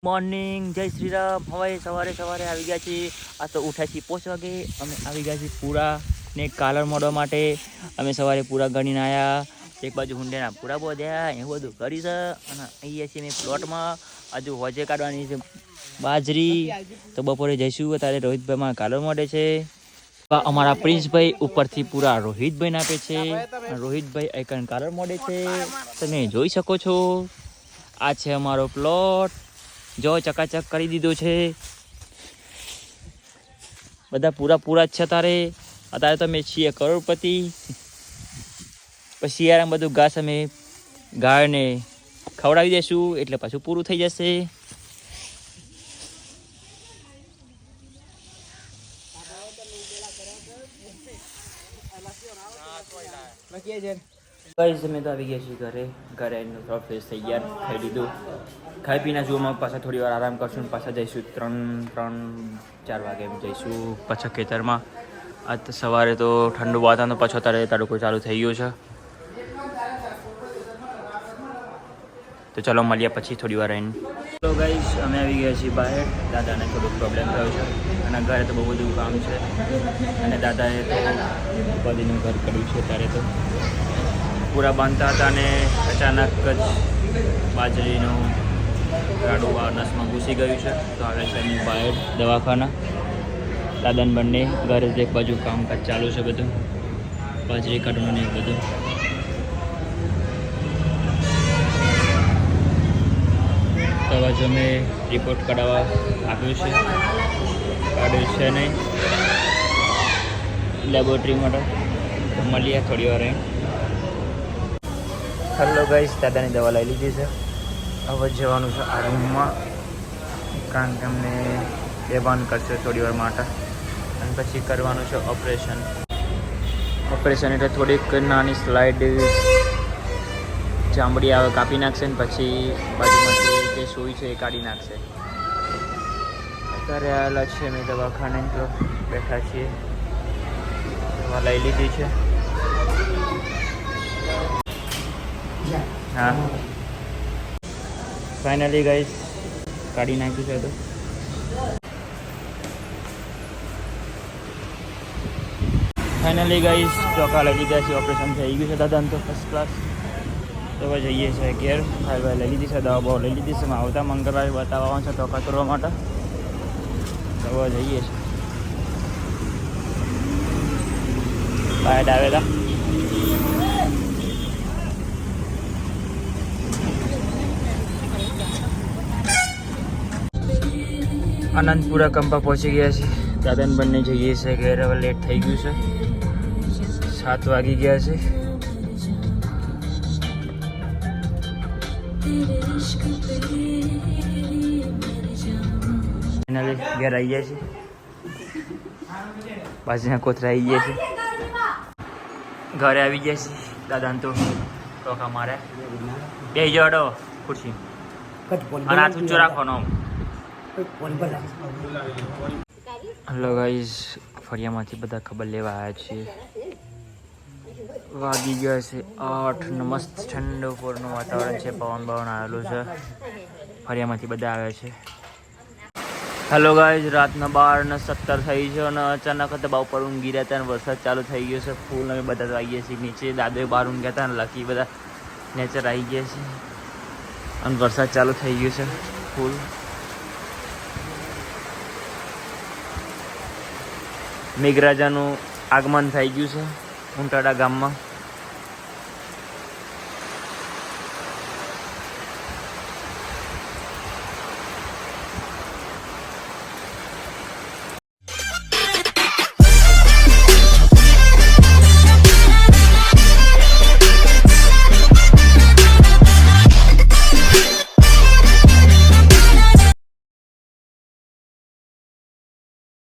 Morning, જય શ્રી રામ. હવે સવારે આવી ગયા છીએ. આ તો ઉઠ્યા છીએ 5 વાગે. અમે આવી ગયા છીએ પૂરા ને કાલર મોડવા માટે. અમે સવારે પૂરા ગણીને આવ્યા. એક બાજુ હુંડેના પૂરા બોધ્યા, એવું બધું કરી છે. અને અહીંયા છીએ મેં પ્લોટમાં. હજુ હોજે કાઢવાની છે બાજરી. તો બપોરે જઈશું. અત્યારે રોહિતભાઈમાં કાલર મોડે છે. અમારા પ્રિન્સભાઈ ઉપરથી પૂરા રોહિતભાઈને આપે છે. રોહિતભાઈ એકન કાલર મોડે છે, તમે જોઈ શકો છો. આ છે અમારો પ્લોટ. જો ચકાચક કરી દીધો છે. બધા પૂરા જ છે. અત્યારે તો અમે છીએ કરોડપતિ. પછી શિયાળામાં બધું ઘાસ અમે ગાયને ખવડાવી દઈશું, એટલે પાછું પૂરું થઈ જશે. ગાઈસ અમે તો આવી ગયા છીએ ઘરે ફ્રેશ થઈ ગયા, ખાઈ લીધું. ખાઈ પીને જોવામાં પાછા થોડી વાર આરામ કરશું. પાછા જઈશું 3-4 વાગે જઈશું પાછા ખેતરમાં. આજ તો સવારે તો ઠંડુ વાતાવરણ, પાછો અત્યારે તડકો ચાલુ થઈ ગયો છે. તો ચલો મળીએ પછી થોડી વાર રહીને. તો ગાઈસ અમે આવી ગયા છીએ બહાર. દાદાને થોડુંક પ્રોબ્લેમ થયો છે અને ઘરે તો બહુ બધું કામ છે. અને દાદાએ તો ઉપાધિનું ઘર કર્યું છે. ત્યારે તો પૂરા બાંધતા હતા અને અચાનક જ બાજરીનું ગાડું નસમાં ઘૂસી ગયું છે. તો આવે છે એમની બહાર દવાખાના. દાદાને બંને ઘરે એક બાજુ કામકાજ ચાલુ છે, બધું બાજરી કાઢવાનું ને બધું. તો બાજુ અમે રિપોર્ટ કઢાવવા આપ્યું છે, કાઢ્યું છે નહીં લેબોરેટરી માટે. મળીએ થોડી વાર. હેલો ગાઈસ, દાદાની દવા લઈ લીધી છે. હવે જવાનું છે આ રૂમમાં, કારણ કે અમને બેભાન કરશે થોડી વાર માટે. અને પછી કરવાનું છે ઓપરેશન. એટલે થોડીક નાની સ્લાઇડ ચામડી આવે કાપી નાખશે ને પછી બાજુમાંથી જે સુઈ છે એ કાઢી નાખશે. અત્યારે આવેલા છે મેં દવાખાને, તો બેઠા છીએ. દવા લઈ લીધી છે. હા, ફાઇનલી ગાઈસ કાઢી નાખ્યું છે. તો ફાઇનલી ગાઈસ ચોખા લઈ લીધા છે. ઓપરેશન થઈ ગયું છે દાદાને તો ફર્સ્ટ ક્લાસ. તો હવે જઈએ છીએ ઘેર. ફાઇલ લઈ લીધી છે, દવા બહુ લઈ લીધી છે. આવતા મંગળવારે બતાવવાનું છે ચોખા કરવા માટે. તો હવે જઈએ છીએ. બાયડ આવેલા. આનંદપુરા કંપા પહોંચી ગયા છે. દાદાને બંને જઈએ છે ઘેર. હવે લેટ થઈ ગયું છે, 7 વાગી ગયા છે. ફાઇનલી ઘેર આવી ગયા છે. બાજુના કોથરા આવી ગયા છે. ઘરે આવી ગયા છે. દાદાને તો ટોકા મારે. બે જડો ખુરશી અને હાથ ઊંચો રાખવાનો. હલો ગાઈઝ, ફળિયામાંથી બધા ખબર લેવા આવ્યા છીએ. વાગી ગયા છે 8 ને મસ્ત ઠંડુ પોરનું વાતાવરણ છે. પવન આવેલું છે. ફળિયામાંથી બધા આવ્યા છે. હેલો ગાઈઝ, રાતના 12:17 થઈ છે અને અચાનક બહુ ઉપર ઊંઘી રહ્યા હતા અને વરસાદ ચાલુ થઈ ગયો છે ફૂલ. અમે બધા આવી ગયા છીએ નીચે. દાદોએ બહાર ઊંઘ્યા હતા અને લકી બધા નેચર આવી ગયા છે અને વરસાદ ચાલુ થઈ ગયો છે ફૂલ. મેઘરાજાનું આગમન થઈ ગયું છે ઉંટાડા ગામમાં.